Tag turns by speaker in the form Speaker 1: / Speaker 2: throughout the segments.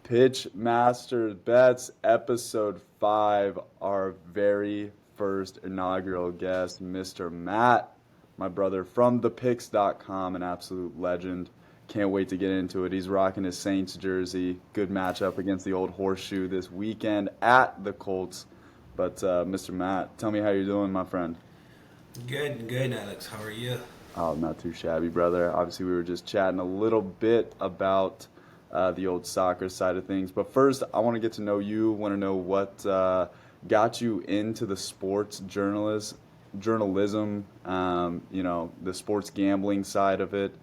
Speaker 1: Pitch Master Bets, episode 5. Our very first inaugural guest, Mr. Matt, my brother from thepicks.com, an absolute legend. Can't wait to get into it. He's rocking his Saints jersey. Good matchup against the old horseshoe this weekend at the Colts. But Mr. Matt, tell me how you're doing, my friend.
Speaker 2: Good, Alex. How are you?
Speaker 1: Oh, not too shabby, brother. Obviously, we were just chatting a little bit about the old soccer side of things. But first, I want to get to know you. Want to know what got you into the journalism. The sports gambling side of it.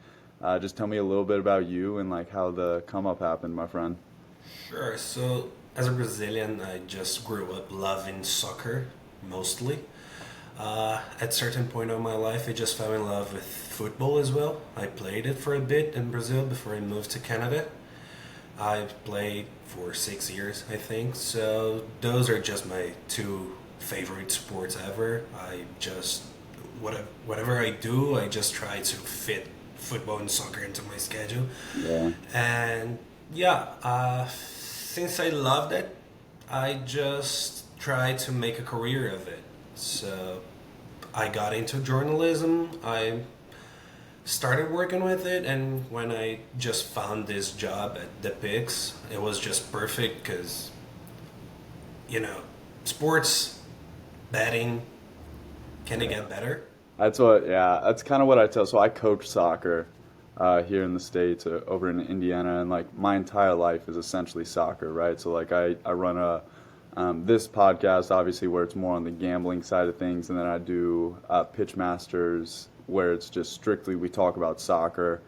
Speaker 1: Just tell me a little bit about you and like how the come up happened, my friend.
Speaker 2: Sure. So, as a Brazilian, I just grew up loving soccer mostly. At certain point of my life, I just fell in love with football as well. I played it for a bit in Brazil before I moved to Canada. I played for 6 years, I think. So those are just my two favorite sports ever. Whatever I do, I just try to fit football and soccer into my schedule.
Speaker 1: Yeah.
Speaker 2: And yeah, since I loved it, I just tried to make a career of it. So I got into journalism. I started working with it, and when I just found this job at the Pix, it was just perfect because, you know, sports, betting, can it get better?
Speaker 1: That's kind of what I tell. So I coach soccer here in the States, over in Indiana, and like my entire life is essentially soccer, right? So like I run this podcast, obviously, where it's more on the gambling side of things, and then I do Pitch Masters, where it's just strictly we talk about soccer.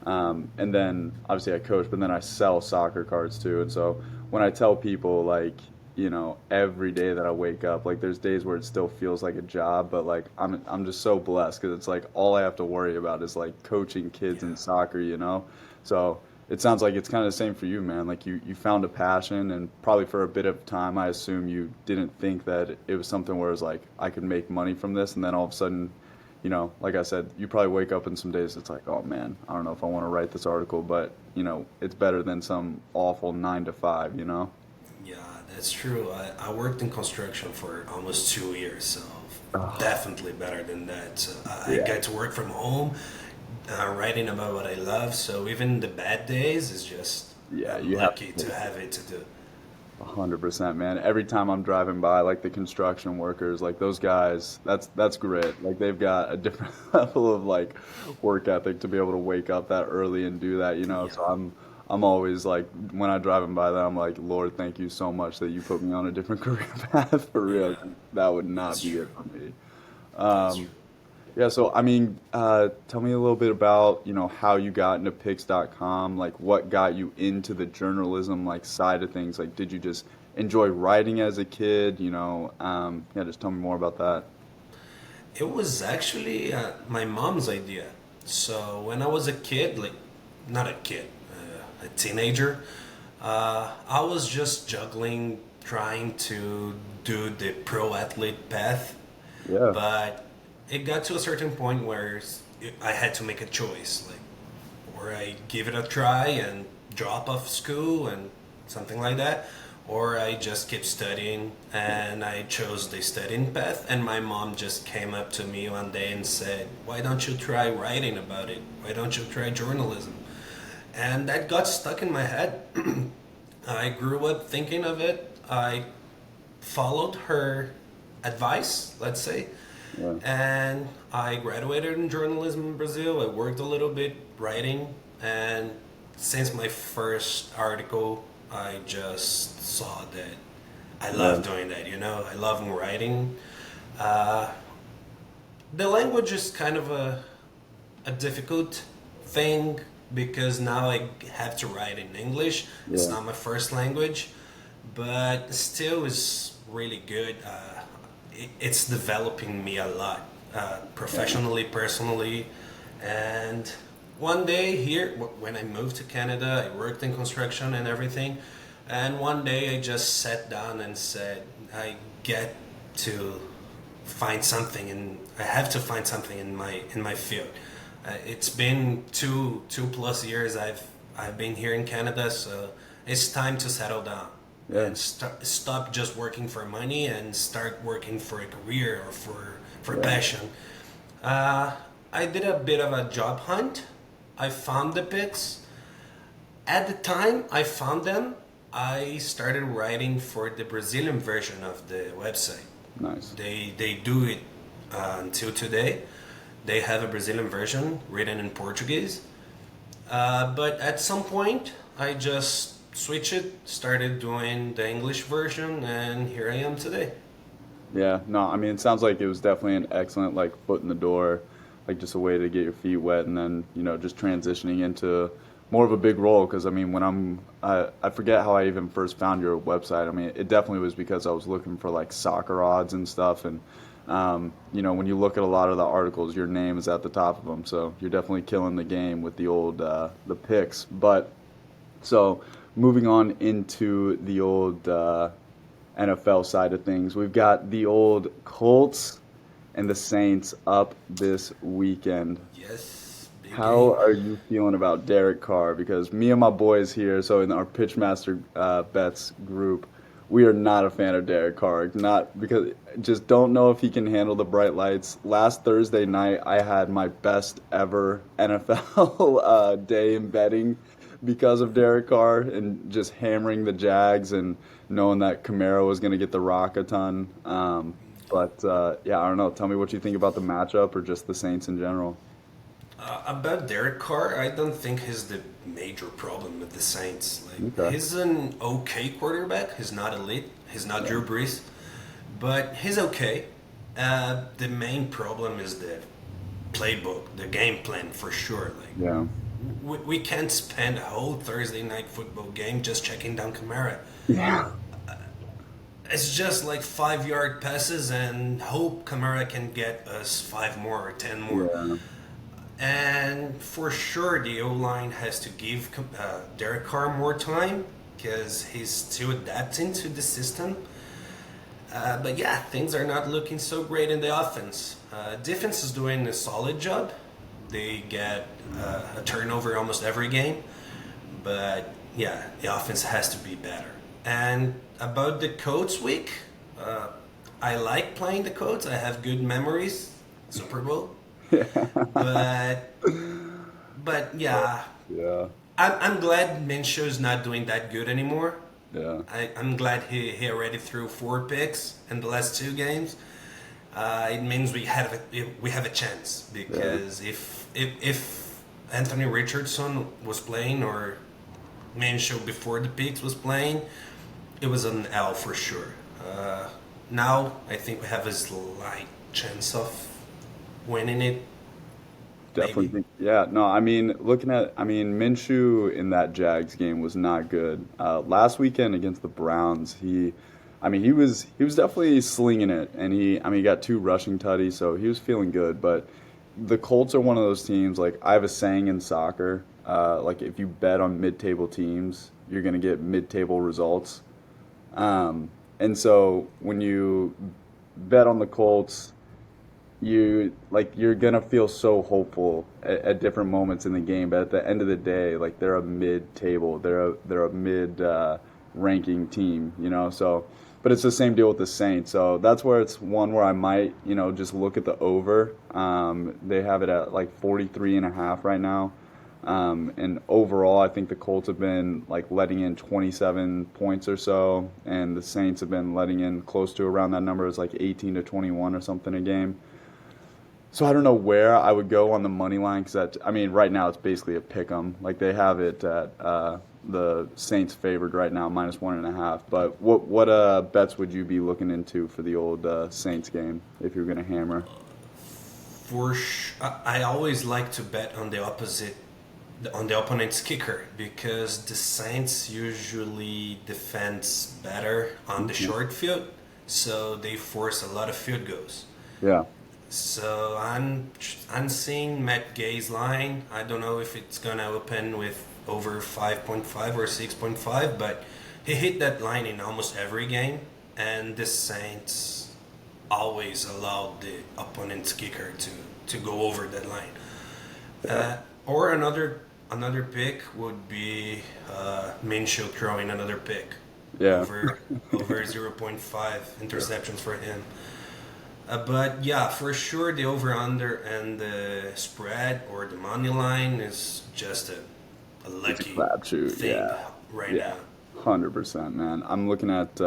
Speaker 1: And then obviously I coach, but then I sell soccer cards too. And so when I tell people like, every day that I wake up, like there's days where it still feels like a job, but like I'm just so blessed because it's like all I have to worry about is like coaching kids in
Speaker 2: Yeah.
Speaker 1: soccer. So it sounds like it's kind of the same for you, man. Like you found a passion, and probably for a bit of time, I assume you didn't think that it was something where it was like I could make money from this, and then all of a sudden, like I said, you probably wake up in some days it's like, oh man, I don't know if I want to write this article, but it's better than some awful 9 to 5.
Speaker 2: Yeah, that's true. I worked in construction for almost 2 years, so
Speaker 1: Oh,
Speaker 2: definitely better than that. So I
Speaker 1: yeah,
Speaker 2: get to work from home, writing about what I love. So even the bad days is just
Speaker 1: yeah,
Speaker 2: I'm
Speaker 1: you have
Speaker 2: lucky
Speaker 1: to.
Speaker 2: to have it to do.
Speaker 1: 100%, man. Every time I'm driving by, like the construction workers, like those guys, that's grit. Like they've got a different level of like work ethic to be able to wake up that early and do that.
Speaker 2: Yeah,
Speaker 1: So I'm always like when I driving by that, I'm like, Lord, thank you so much that you put me on a different career path for real.
Speaker 2: yeah,
Speaker 1: That would not
Speaker 2: that's
Speaker 1: be it
Speaker 2: true.
Speaker 1: for me.
Speaker 2: That's true.
Speaker 1: Um, yeah, so I mean, tell me a little bit about, how you got into Pix.com, like what got you into the journalism like side of things. Like, did you just enjoy writing as a kid? Yeah, just tell me more about that.
Speaker 2: It was actually my mom's idea. So when I was a kid, like not a kid, a teenager, I was just juggling, trying to do the pro athlete path,
Speaker 1: Yeah,
Speaker 2: but it got to a certain point where I had to make a choice, like, or I give it a try and drop off school and something like that, or I just keep studying, and I chose the studying path. And my mom just came up to me one day and said, "Why don't you try writing about it? Why don't you try journalism?" And that got stuck in my head. I grew up thinking of it. I followed her advice, let's say,
Speaker 1: yeah,
Speaker 2: and I graduated in journalism in Brazil. I worked a little bit writing, and since my first article, I just saw that I
Speaker 1: yeah,
Speaker 2: love doing that. I love writing. Uh, the language is kind of a difficult thing because now I have to write in English. It's
Speaker 1: yeah,
Speaker 2: not my first language, but still is really good. It's developing me a lot,
Speaker 1: yeah,
Speaker 2: professionally, personally, and one day here, when I moved to Canada, I worked in construction and everything, and one day I just sat down and said, I get to find something, and I have to find something in my field. It's been two plus years I've been here in Canada, so it's time to settle down
Speaker 1: Yeah.
Speaker 2: and stop just working for money and start working for a career or for
Speaker 1: Yeah.
Speaker 2: passion. Uh, I did a bit of a job hunt. I found the picks. At the time I found them, I started writing for the Brazilian version of the website.
Speaker 1: Nice.
Speaker 2: They do it until today. They have a Brazilian version written in Portuguese. But at some point, I just switched it, started doing the English version, and here I am today.
Speaker 1: Yeah, no, I mean, it sounds like it was definitely an excellent like foot in the door, like just a way to get your feet wet, and then just transitioning into more of a big role. Because I mean, I forget how I even first found your website. I mean, it definitely was because I was looking for like soccer odds and stuff, and when you look at a lot of the articles, your name is at the top of them, so you're definitely killing the game with the old the picks. But so moving on into the old NFL side of things, we've got the old Colts and the Saints up this weekend.
Speaker 2: Yes, big
Speaker 1: How
Speaker 2: game.
Speaker 1: are you feeling about Derek Carr? Because me and my boys here, so in our Pitchmaster bets group, we are not a fan of Derek Carr. Not because just don't know if he can handle the bright lights. Last Thursday night, I had my best ever NFL day in betting because of Derek Carr and just hammering the Jags and knowing that Camaro was going to get the rock a ton. But yeah, I don't know. Tell me what you think about the matchup or just the Saints in general.
Speaker 2: About Derek Carr, I don't think he's the major problem with the Saints. Like
Speaker 1: Okay.
Speaker 2: he's an okay quarterback. He's not elite. He's not
Speaker 1: Yeah.
Speaker 2: Drew Brees, but he's okay. The main problem is the playbook, the game plan for sure. Like
Speaker 1: Yeah.
Speaker 2: we can't spend a whole Thursday night football game just checking down Kamara.
Speaker 1: Yeah.
Speaker 2: It's just like 5 yard passes and hope Kamara can get us five more or 10 more.
Speaker 1: Yeah.
Speaker 2: And for sure, the O line has to give Derek Carr more time because he's still adapting to the system. But yeah, things are not looking so great in the offense. Defense is doing a solid job. They get a turnover almost every game. But yeah, the offense has to be better. And about the Colts week, I like playing the Colts. I have good memories. Super Bowl. But yeah,
Speaker 1: Yeah.
Speaker 2: I'm glad Minshew's not doing that good anymore.
Speaker 1: Yeah.
Speaker 2: I'm glad he already threw 4 picks in the last 2 games. It means we have a chance
Speaker 1: Yeah.
Speaker 2: because if Anthony Richardson was playing or Minshew before the picks was playing, it was an L for sure. Now I think we have a slight chance of winning it,
Speaker 1: Definitely
Speaker 2: maybe.
Speaker 1: think, yeah, no, I mean, Minshew in that Jags game was not good. Last weekend against the Browns, he was definitely slinging it, and he got 2 rushing tutties, so he was feeling good. But the Colts are one of those teams. Like I have a saying in soccer, like if you bet on mid-table teams, you're gonna get mid-table results. And so when you bet on the Colts, you're gonna feel so hopeful at different moments in the game, but at the end of the day, like they're a mid-table, they're a mid ranking team, So, but it's the same deal with the Saints. So that's where it's one where I might, just look at the over. They have it at like 43 and a half right now. And overall, I think the Colts have been like letting in 27 points or so, and the Saints have been letting in close to around that number. It's like 18 to 21 or something a game. So I don't know where I would go on the money line because right now it's basically a pick 'em. Like they have it at the Saints favored right now, -1.5. But what bets would you be looking into for the old Saints game if you're gonna hammer?
Speaker 2: I always like to bet on the opponent's kicker because the Saints usually defends better on the
Speaker 1: Mhm.
Speaker 2: short field, so they force a lot of field goals.
Speaker 1: Yeah,
Speaker 2: So I'm seeing Matt Gay's line. I don't know if it's gonna open with over 5.5 or 6.5, but he hit that line in almost every game, and the Saints always allowed the opponent's kicker to go over that line.
Speaker 1: yeah,
Speaker 2: Or another pick would be Minshew throwing another pick.
Speaker 1: Yeah.
Speaker 2: Over 0.5 interceptions for him. But yeah, for sure the over under and the spread or the money line is just a
Speaker 1: It's a
Speaker 2: lucky
Speaker 1: crapshoot.
Speaker 2: thing
Speaker 1: Yeah.
Speaker 2: right
Speaker 1: Yeah.
Speaker 2: now.
Speaker 1: 100%, man. I'm looking at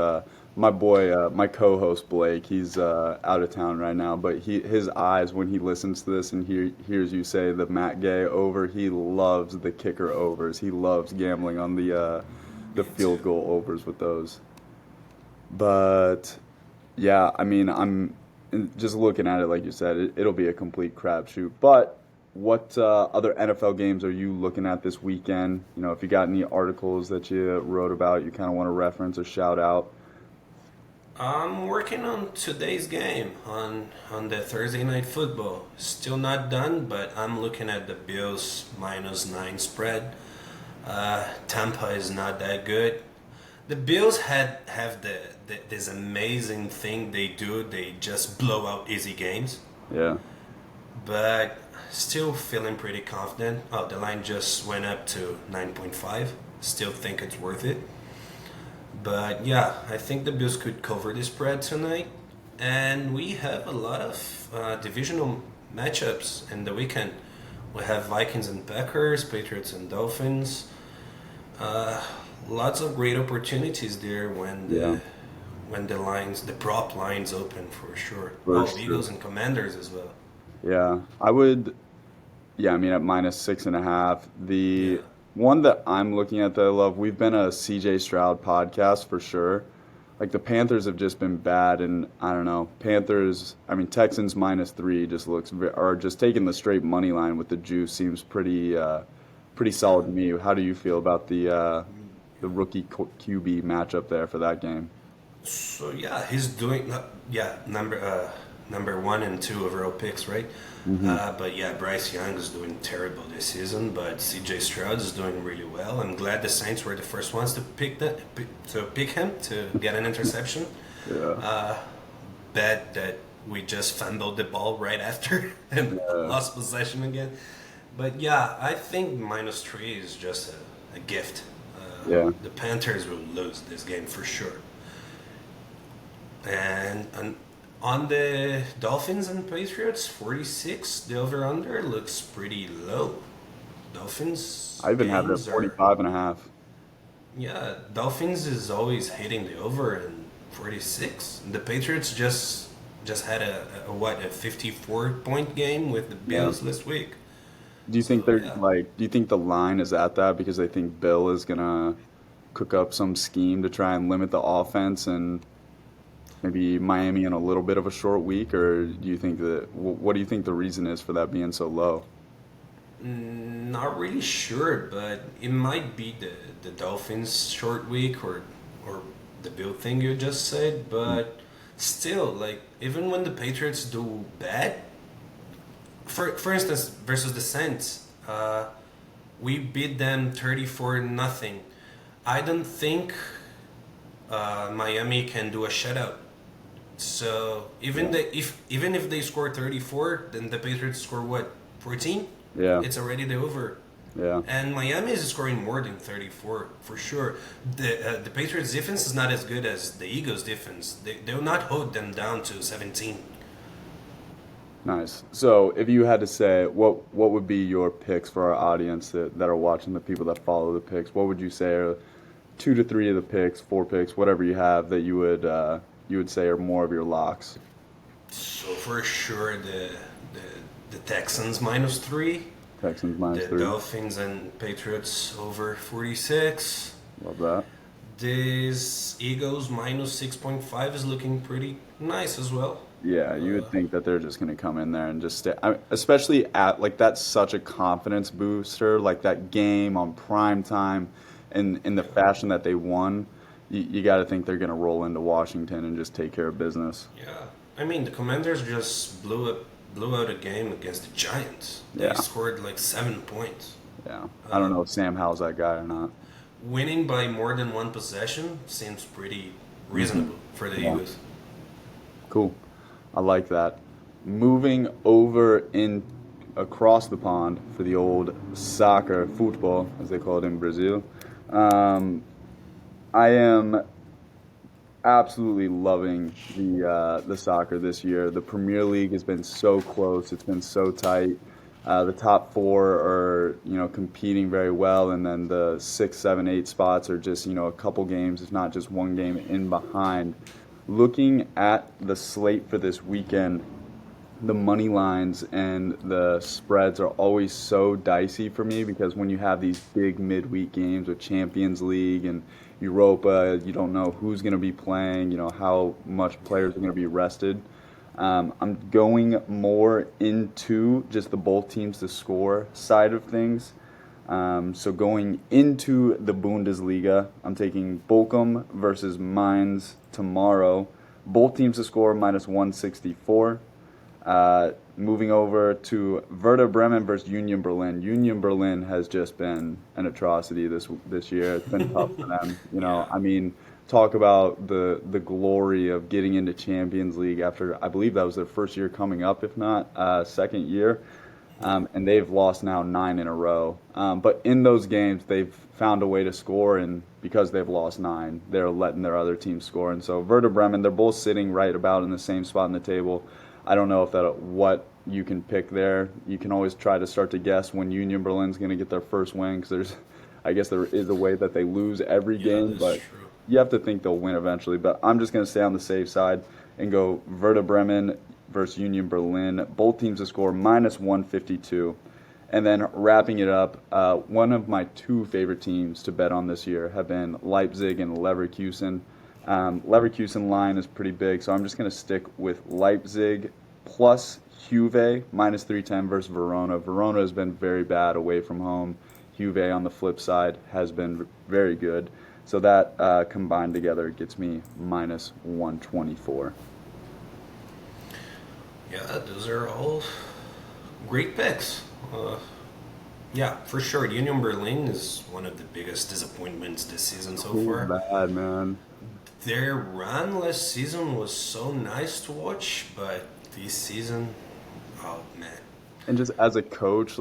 Speaker 1: my boy, my co-host Blake. He's out of town right now, but his eyes when he listens to this and hears you say the Matt Gay over, he loves the kicker overs. He loves gambling on the
Speaker 2: Me too.
Speaker 1: field goal overs with those. But yeah, I mean, I'm just looking at it like you said, it'll be a complete crapshoot. But what other NFL games are you looking at this weekend? You know, if you got any articles that you wrote about, you kind of want to reference or shout out.
Speaker 2: I'm working on today's game on the Thursday night football. Still not done, but I'm looking at the Bills -9 spread. Tampa is not that good. The Bills have this amazing thing they do. They just blow out easy games,
Speaker 1: Yeah,
Speaker 2: but still feeling pretty confident. Oh, the line just went up to 9.5. Still think it's worth it. But yeah, I think the Bills could cover the spread tonight. And we have a lot of divisional matchups in the weekend. We have Vikings and Packers, Patriots and Dolphins. Uh, Lots of great opportunities there
Speaker 1: yeah,
Speaker 2: when the prop lines open for sure.
Speaker 1: for
Speaker 2: Oh,
Speaker 1: sure.
Speaker 2: Eagles and Commanders as well.
Speaker 1: Yeah, I would. Yeah, I mean at -6.5. The
Speaker 2: Yeah.
Speaker 1: one that I'm looking at that I love, we've been a CJ Stroud podcast for sure. Like the Panthers have just been bad, and I don't know. Panthers, I mean Texans -3 just looks, or just taking the straight money line with the juice seems pretty solid to me. How do you feel about the rookie QB matchup there for that game?
Speaker 2: So yeah, he's doing yeah number one and two overall picks, right?
Speaker 1: Hmm.
Speaker 2: But yeah, Bryce Young is doing terrible this season, but C.J. Stroud is doing really well. I'm glad the Saints were the first ones to pick him to get an interception.
Speaker 1: Yeah,
Speaker 2: Bad that we just fumbled the ball right after and
Speaker 1: yeah,
Speaker 2: lost possession again. But yeah, I think -3 is just a gift.
Speaker 1: yeah.
Speaker 2: The Panthers will lose this game for sure. And on the Dolphins and Patriots, 46, the over under looks pretty low. Dolphins
Speaker 1: I even have it at
Speaker 2: games are,
Speaker 1: 45.5.
Speaker 2: yeah, Dolphins is always hitting the over in 46. The Patriots just had a what, a 54-point game with the
Speaker 1: Yeah.
Speaker 2: Bills this week.
Speaker 1: Do you think
Speaker 2: So,
Speaker 1: they're
Speaker 2: yeah.
Speaker 1: like, do you think the line is at that because they think Bill is gonna cook up some scheme to try and limit the offense and maybe Miami in a little bit of a short week, or do you think that what do you think the reason is for that being so low?
Speaker 2: Not really sure, but it might be the Dolphins short week or the Bill thing you just said. But still, like even when the Patriots do bad, for instance, versus the Saints, we beat them 34-0. I don't think Miami can do a shutout. So
Speaker 1: Yeah,
Speaker 2: even if they score 34, then the Patriots score what, 14?
Speaker 1: yeah,
Speaker 2: It's already the over.
Speaker 1: yeah.
Speaker 2: And Miami is scoring more than 34 for sure. The Patriots defense is not as good as the Eagles defense. They'll not hold them down to 17.
Speaker 1: Nice. So if you had to say what would be your picks for our audience that are watching, the people that follow the picks, what would you say are 2 to 3 of the picks, 4 picks, whatever you have that you would say are more of your locks?
Speaker 2: So for sure the, the Texans -3,
Speaker 1: Texans minus
Speaker 2: the
Speaker 1: 3.
Speaker 2: Dolphins and Patriots over 46.
Speaker 1: Love that.
Speaker 2: This Eagles -6.5 is looking pretty nice as well.
Speaker 1: Yeah, you would think that they're just going to come in there and just stay, especially at like that's such a confidence booster, like that game on prime time and in the fashion that they won. You got to think they're going to roll into Washington and just take care of business.
Speaker 2: Yeah, I mean the Commanders just blew out a game against the Giants. They
Speaker 1: Yeah,
Speaker 2: scored like 7 points.
Speaker 1: yeah. I don't know if Sam Howell's that guy or not.
Speaker 2: Winning by more than one possession seems pretty
Speaker 1: Hmm.
Speaker 2: reasonable for the
Speaker 1: Yeah,
Speaker 2: Eagles.
Speaker 1: cool. I like that. Moving over in across the pond for the old soccer, football, as they call it in Brazil. Um, I am absolutely loving the soccer this year. The Premier League has been so close. It's been so tight. The top four are, competing very well, and then the six, seven, eight spots are just, a couple games, if not just one game in behind. Looking at the slate for this weekend, the money lines and the spreads are always so dicey for me because when you have these big midweek games with Champions League and Europa, you don't know who's going to be playing, how much players are going to be rested. I'm going more into just the both teams to score side of things. So going into the Bundesliga, I'm taking Bochum versus Mainz tomorrow. Both teams to score minus 164. Moving over to Werder Bremen versus Union Berlin. Union Berlin has just been an atrocity this year. It's been tough for them.
Speaker 2: Yeah.
Speaker 1: I mean, talk about the glory of getting into Champions League after I believe that was their first year coming up, if not second year. And they've lost now nine in a row. But in those games, they've found a way to score, and because they've lost nine, they're letting their other team score. And so Werder Bremen, they're both sitting right about in the same spot in the table. I don't know if that what you can pick there. You can always try to start to guess when Union Berlin's going to get their first win because I guess there is a way that they lose every
Speaker 2: Yeah,
Speaker 1: game,
Speaker 2: that's
Speaker 1: but
Speaker 2: true.
Speaker 1: you have to think they'll win eventually. But I'm just going to stay on the safe side and go Werder Bremen versus Union Berlin. Both teams to score minus 152. And then wrapping it up, one of my two favorite teams to bet on this year have been Leipzig and Leverkusen. Leverkusen line is pretty big, so I'm just going to stick with Leipzig plus Juve minus 310 versus Verona. Verona has been very bad away from home. Juve on the flip side has been very good. So that combined together gets me minus 124.
Speaker 2: Yeah, those are all great picks. Yeah, for sure. Union Berlin is one of the biggest disappointments this season so
Speaker 1: Cool,
Speaker 2: far.
Speaker 1: bad man.
Speaker 2: Their run last season was so nice to watch, but this season, oh man.
Speaker 1: And just as a coach,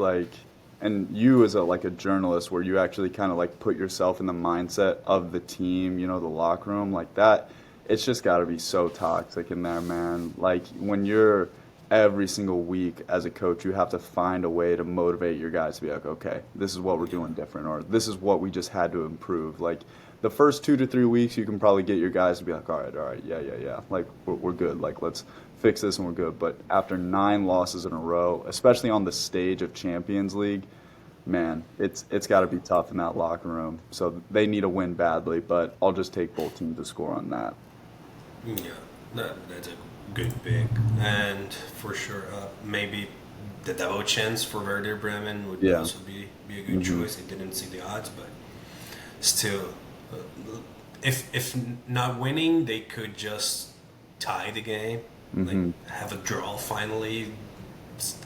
Speaker 1: and you as a journalist, where you actually kind of like put yourself in the mindset of the team, the locker room, like that, it's just got to be so toxic in there, man. Like when you're every single week as a coach, you have to find a way to motivate your guys to be like, okay, this is what we're doing different, or this is what we just had to improve. Like the first 2 to 3 weeks, you can probably get your guys to be like, all right, yeah, yeah, yeah, like we're good. Like let's fix this and we're good. But after nine losses in a row, especially on the stage of Champions League, man, it's got to be tough in that locker room. So they need a win badly, but I'll just take both teams to score on that.
Speaker 2: Yeah, that's a good pick. And for sure, maybe the double chance for Werder Bremen would
Speaker 1: Yeah.
Speaker 2: also be a good choice. I didn't see the odds, but still, if not winning, they could just tie the game, like have a draw finally,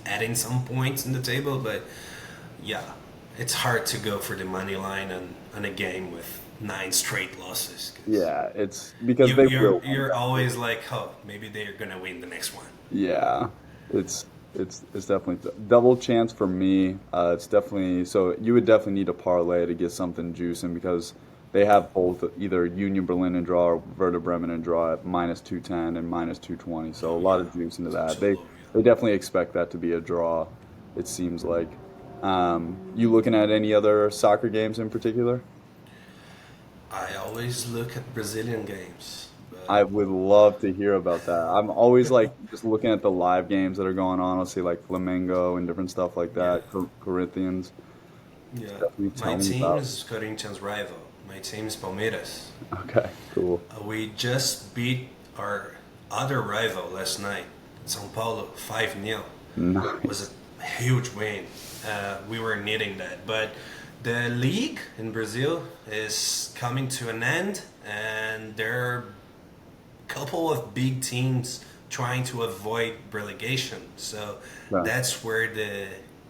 Speaker 2: adding some points in the table. But yeah, it's hard to go for the money line on a game with nine straight losses. 'Cause
Speaker 1: Yeah, it's because they will win.
Speaker 2: you're always like, oh, maybe they're gonna win the next one.
Speaker 1: Yeah, it's definitely double chance for me. It's definitely so you would definitely need a parlay to get something juicing because they have both either Union Berlin and draw or Werder Bremen and draw at minus 210 and minus 220. So a lot of juice into that.
Speaker 2: So
Speaker 1: They
Speaker 2: low,
Speaker 1: they definitely expect that to be a draw. It seems like. You looking at any other soccer games in particular?
Speaker 2: I always look at Brazilian games, but
Speaker 1: I would love to hear about that. I'm always like just looking at the live games that are going on. I'll see like Flamengo and different stuff like
Speaker 2: yeah,
Speaker 1: that. Corinthians.
Speaker 2: yeah.
Speaker 1: Definitely
Speaker 2: My
Speaker 1: tell me
Speaker 2: team
Speaker 1: about.
Speaker 2: is Corinthians' rival. My team is Palmeiras.
Speaker 1: Okay, cool.
Speaker 2: We just beat our other rival last night, São Paulo, 5-0. Was
Speaker 1: Nice.
Speaker 2: a huge win. We were needing that, but the league in Brazil is coming to an end, and there are a couple of big teams trying to avoid relegation. So
Speaker 1: Yeah.
Speaker 2: that's where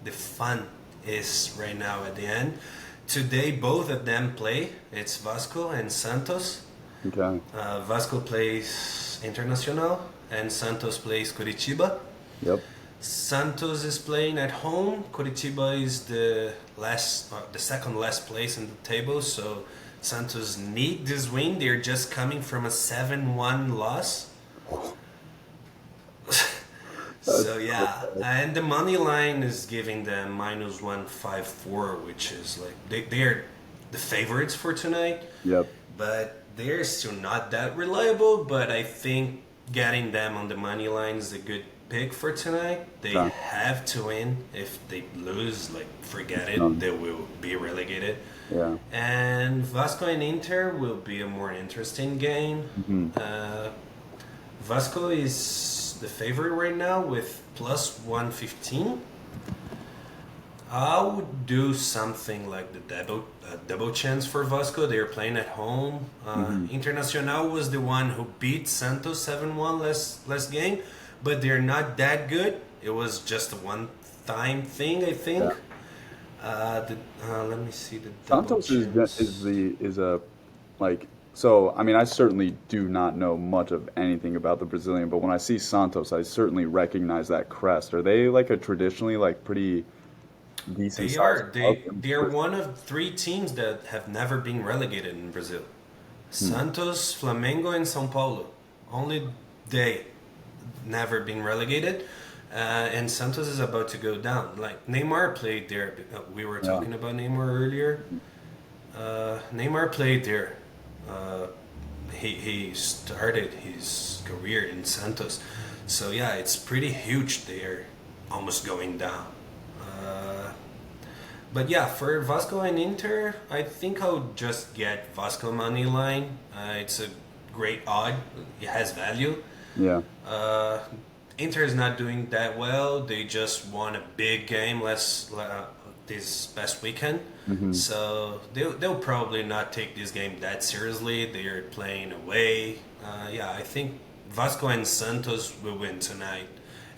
Speaker 2: the fun is right now at the end. Today, both of them play. It's Vasco and Santos.
Speaker 1: Okay.
Speaker 2: Vasco plays Internacional, and Santos plays Curitiba.
Speaker 1: Yep.
Speaker 2: Santos is playing at home. Curitiba is the second last place in the table. So Santos need this win. They're just coming from a 7-1 loss. So yeah, and the money line is giving them -154, which is like they're the favorites for tonight.
Speaker 1: Yep.
Speaker 2: But they're still not that reliable. But I think getting them on the money line is a good pick for tonight. They
Speaker 1: Yeah.
Speaker 2: have to win. If they lose, like forget it,
Speaker 1: Um,
Speaker 2: they will be relegated.
Speaker 1: Yeah.
Speaker 2: And Vasco and Inter will be a more interesting game. Vasco is the favorite right now with +115. I would do something like the double chance for Vasco. They're playing at home. Internacional was the one who beat Santos 7-1 last game, but they're not that good. It was just a one-time thing, I think.
Speaker 1: Yeah.
Speaker 2: Let me see the double
Speaker 1: Santos
Speaker 2: chance.
Speaker 1: is a like so. I mean, I certainly do not know much of anything about the Brazilian, but when I see Santos, I certainly recognize that crest. Are they like a traditionally like pretty decent
Speaker 2: They
Speaker 1: sized
Speaker 2: are.
Speaker 1: club?
Speaker 2: They are one of three teams that have never been relegated in Brazil. Santos, Flamengo, and São Paulo. Only they never been relegated. And Santos is about to go down. Like Neymar played there. We were
Speaker 1: Yeah.
Speaker 2: talking about Neymar earlier. Neymar played there. Uh, he started his career in Santos. So yeah, it's pretty huge. They're almost going down. Uh, but yeah, for Vasco and Inter, I think I'll just get Vasco money line. It's a great odd. It has value.
Speaker 1: Yeah.
Speaker 2: Uh, Inter is not doing that well. They just won a big game this past weekend. So they'll probably not take this game that seriously. They're playing away. Yeah, I think Vasco and Santos will win tonight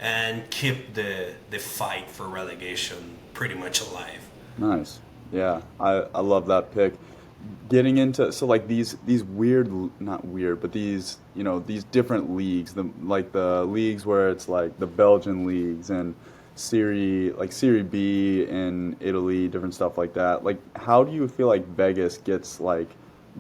Speaker 2: and keep the fight for relegation pretty much alive.
Speaker 1: Nice. Yeah, I love that pick. Getting into so like these weird, not weird, but these these different leagues, the leagues where it's like the Belgian leagues and Serie B in Italy, different stuff like that. Like, how do you feel like Vegas gets like?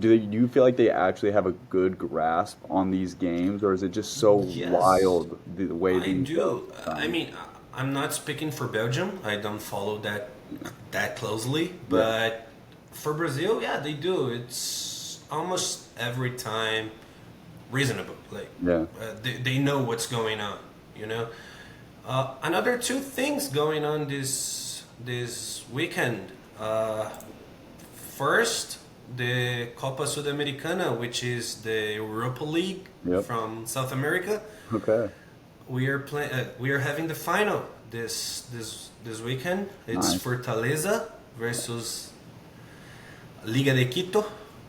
Speaker 1: Do you feel like they actually have a good grasp on these games, or is it just so
Speaker 2: Yes,
Speaker 1: wild the way
Speaker 2: I
Speaker 1: these games
Speaker 2: do.
Speaker 1: are
Speaker 2: I
Speaker 1: done?
Speaker 2: mean, I'm not speaking for Belgium. I don't follow that closely,
Speaker 1: Yeah.
Speaker 2: but for Brazil, yeah, they do. It's almost every time reasonable. Like
Speaker 1: Yeah.
Speaker 2: they know what's going on. You know. Another two things going on this weekend. First, the Copa Sudamericana, which is the Europa League
Speaker 1: Yep.
Speaker 2: from South America.
Speaker 1: Okay.
Speaker 2: We are having the final this weekend. It's
Speaker 1: Nice.
Speaker 2: Fortaleza versus Liga de Quito.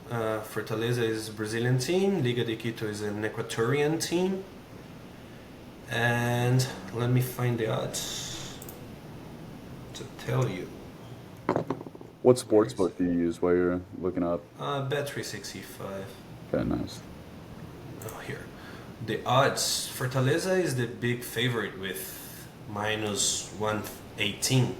Speaker 2: Fortaleza is a Brazilian team. Liga de Quito is an Ecuadorian team. And let me find the odds to tell you.
Speaker 1: What sports book do you use while you're looking up?
Speaker 2: Bet365.
Speaker 1: Okay, nice.
Speaker 2: Oh, here. The odds. Fortaleza is the big favorite with -118.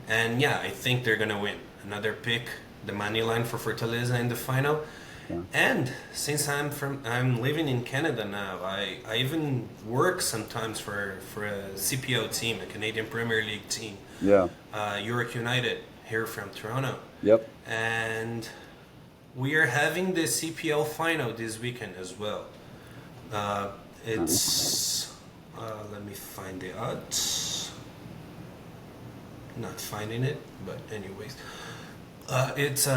Speaker 2: And yeah, I think they're gonna win. Another pick, the money line for Fortaleza in the final.
Speaker 1: Yeah.
Speaker 2: And since I'm living in Canada now, I even work sometimes for a CPL team, a Canadian Premier League team,
Speaker 1: Yeah.
Speaker 2: York United here from Toronto,
Speaker 1: Yep.
Speaker 2: and we are having the CPL final this weekend as well. It's let me find the odds. Not finding it, but anyways, it's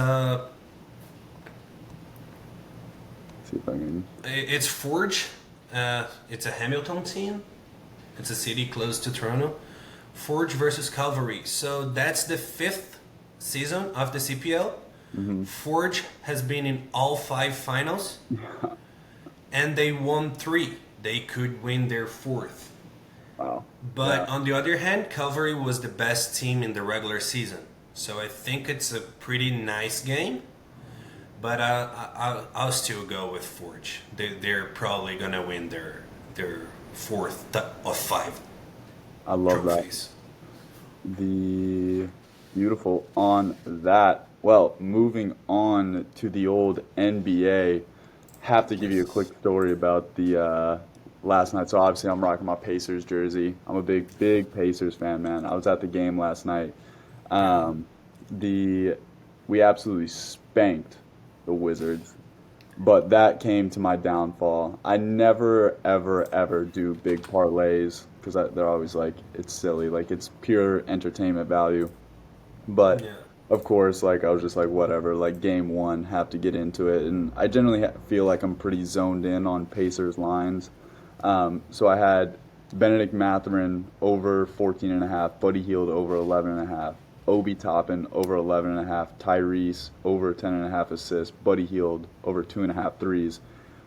Speaker 1: See if I can.
Speaker 2: it's Forge. It's a Hamilton team. It's a city close to Toronto. Forge versus Calvary. So that's the fifth season of the CPL. Forge has been in all five finals, and they won three. They could win their fourth.
Speaker 1: Wow.
Speaker 2: But
Speaker 1: Yeah.
Speaker 2: on the other hand, Calvary was the best team in the regular season. So I think it's a pretty nice game. But I'll still go with Forge. They're probably gonna win their fourth of five
Speaker 1: I love that.
Speaker 2: trophies.
Speaker 1: The beautiful on that. Well, moving on to the old NBA, have to give you a quick
Speaker 2: Yes.
Speaker 1: story about the last night. So obviously I'm rocking my Pacers jersey. I'm a big Pacers fan, man. I was at the game last night.
Speaker 2: Yeah.
Speaker 1: Um, the we absolutely spanked the Wizards, but that came to my downfall. I never, ever do big parlays because they're always like it's silly, like it's pure entertainment value. But
Speaker 2: Yeah.
Speaker 1: of course, like I was just like whatever, like game one, have to get into it, and I generally feel like I'm pretty zoned in on Pacers lines. So I had Benedict Mathurin over 14 and a half, Buddy Hield over 11 and a half, Obi Toppin over 11 and a half, Tyrese over 10 and a half assists, Buddy Hield over two and a half threes.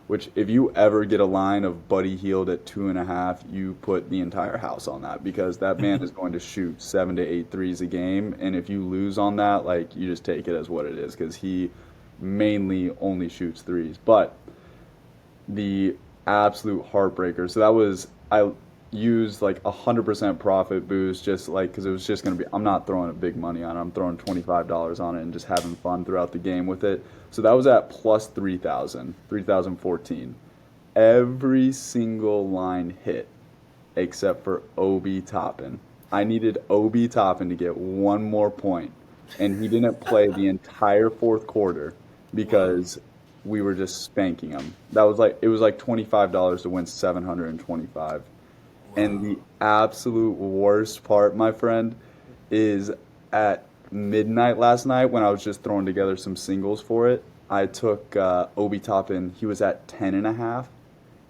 Speaker 1: Which, if you ever get a line of Buddy Hield at two and a half, you put the entire house on that because that man is going to shoot 7 to 8 threes a game, and if you lose on that, like you just take it as what it is because he mainly only shoots threes. But the absolute heartbreaker. So that was I used like 100% profit boost just like because it was just gonna be. I'm not throwing a big money on it. I'm throwing $25 on it and just having fun throughout the game with it. So that was at plus 3,000, 3,014. Every single line hit except for Obi Toppin. I needed Obi Toppin to get one more point, and he didn't play the entire fourth quarter
Speaker 2: Wow.
Speaker 1: because we were just spanking him. That was like it was like $25 to win 725. And
Speaker 2: Wow.
Speaker 1: the absolute worst part, my friend, is at midnight last night when I was just throwing together some singles for it. I took Obi Toppin. He was at 10 and a half.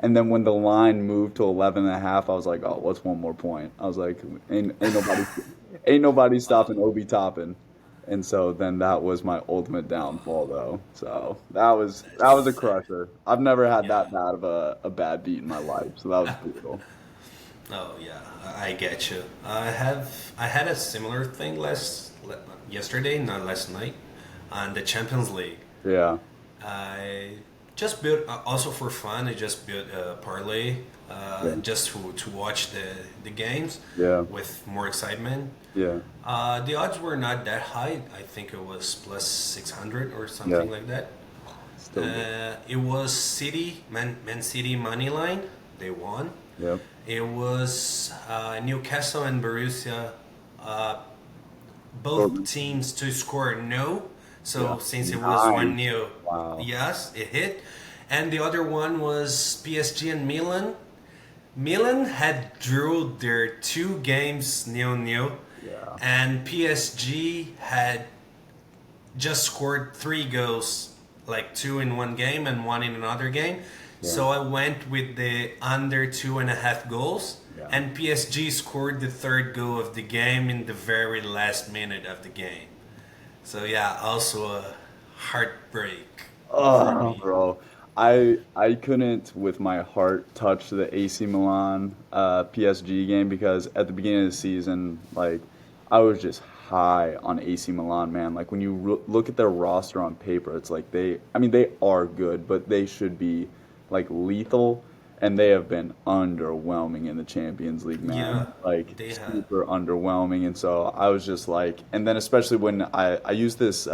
Speaker 1: And then when the line moved to 11 and a half, I was like, oh, what's one more point? I was like, ain't nobody stopping Obi Toppin. And so then that was my ultimate downfall though. So that was a
Speaker 2: That's
Speaker 1: crusher. I've never had
Speaker 2: yeah.
Speaker 1: that bad of a bad beat in my life. So that was brutal.
Speaker 2: Oh yeah, I get you. I had a similar thing yesterday, not last night, on the Champions League.
Speaker 1: Yeah.
Speaker 2: I just built also for fun. I just built a parlay
Speaker 1: Yeah.
Speaker 2: just to watch the games
Speaker 1: Yeah.
Speaker 2: with more excitement.
Speaker 1: Yeah.
Speaker 2: The odds were not that high. I think it was plus 600 or
Speaker 1: Yeah.
Speaker 2: something like that.
Speaker 1: Still good.
Speaker 2: It was Man City money line. They won.
Speaker 1: Yep.
Speaker 2: It was Newcastle and Borussia, uh, both
Speaker 1: Dortmund.
Speaker 2: teams to score no.
Speaker 1: Yeah.
Speaker 2: So since it was
Speaker 1: Nice.
Speaker 2: 1-0,
Speaker 1: Wow.
Speaker 2: yes, it hit. And the other one was PSG and Milan. Milan had drew their two games 0-0,
Speaker 1: Yeah.
Speaker 2: and PSG had just scored three goals, like two in one game and one in another game.
Speaker 1: Yeah.
Speaker 2: So I went with the under 2.5 goals,
Speaker 1: Yeah.
Speaker 2: and PSG scored the third goal of the game in the very last minute of the game. So yeah, also a heartbreak for
Speaker 1: Oh,
Speaker 2: me.
Speaker 1: bro. I couldn't with my heart touch the AC Milan PSG game because at the beginning of the season, like I was just high on AC Milan, man. Like when you look at their roster on paper, it's like I mean they are good, but they should be like lethal and they have been underwhelming in the Champions League, man.
Speaker 2: Yeah,
Speaker 1: Like
Speaker 2: they have.
Speaker 1: super underwhelming. And so I was just like, and then especially when I use this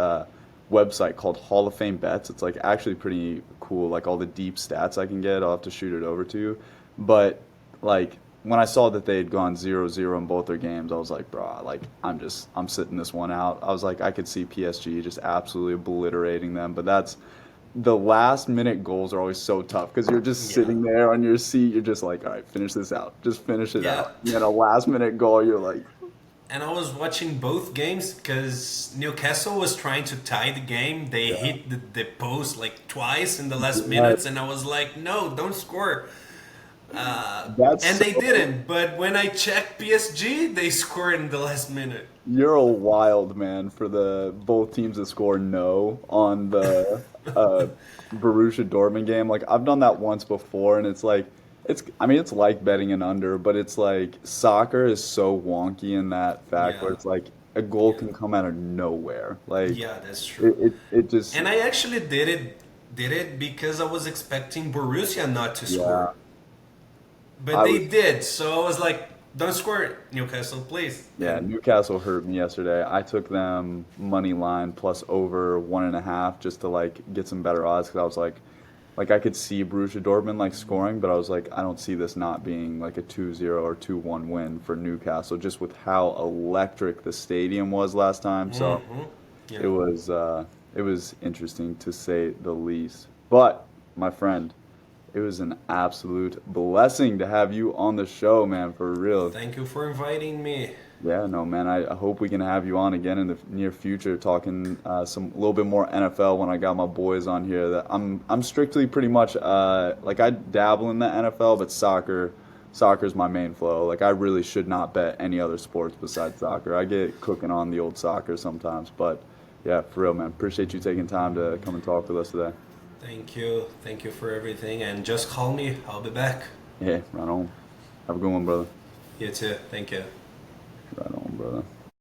Speaker 1: website called Hall of Fame Bets. It's like actually pretty cool, like all the deep stats I can get. I'll have to shoot it over to you. But like when I saw that they had gone 0-0 in both their games, I was like, bro, like I'm sitting this one out. I was like, I could see PSG just absolutely obliterating them. But that's the last minute goals are always so tough because you're just
Speaker 2: Yeah.
Speaker 1: sitting there on your seat. You're just like, all right, finish this out. Just finish it
Speaker 2: Yeah.
Speaker 1: out. And then a last minute goal, you're like,
Speaker 2: And I was watching both games because Newcastle was trying to tie the game. They
Speaker 1: yeah,
Speaker 2: hit the post like twice in the last
Speaker 1: yeah,
Speaker 2: minutes, and I was like, no, don't score.
Speaker 1: that's
Speaker 2: And they
Speaker 1: so.
Speaker 2: didn't. But when I checked PSG, they scored in the last minute.
Speaker 1: You're a wild man for the both teams that score no on the Borussia Dortmund game. Like I've done that once before, and it's like I mean it's like betting an under, but it's like soccer is so wonky in that fact where
Speaker 2: Yeah,
Speaker 1: it's like a goal
Speaker 2: yeah,
Speaker 1: can come out of nowhere. Like
Speaker 2: yeah. That's true.
Speaker 1: it just
Speaker 2: And I actually did it because I was expecting Borussia not to
Speaker 1: yeah.
Speaker 2: score, but
Speaker 1: I
Speaker 2: they
Speaker 1: was
Speaker 2: did. So I was like, Don't squirt, Newcastle, please.
Speaker 1: Yeah,
Speaker 2: And
Speaker 1: Newcastle hurt me yesterday. I took them money line plus over 1.5 just to like get some better odds because I was like I could see Borussia Dortmund like scoring, but I was like, I don't see this not being like a 2-0 or 2-1 win for Newcastle, just with how electric the stadium was last time. So
Speaker 2: yeah,
Speaker 1: it was interesting to say the least. But my friend, it was an absolute blessing to have you on the show, man, for real.
Speaker 2: thank you for inviting me.
Speaker 1: Yeah, no, man. I hope we can have you on again in the near future, talking some a little bit more NFL when I got my boys on here. That I'm strictly pretty much like I dabble in the NFL, but soccer's my main flow. Like I really should not bet any other sports besides soccer. I get cooking on the old soccer sometimes, but yeah, for real, man. Appreciate you taking time to come and talk with us today.
Speaker 2: Thank you for everything, and just call me. I'll be back.
Speaker 1: Yeah, right on. Have a good one, brother.
Speaker 2: You too. Thank you.
Speaker 1: Right on, brother.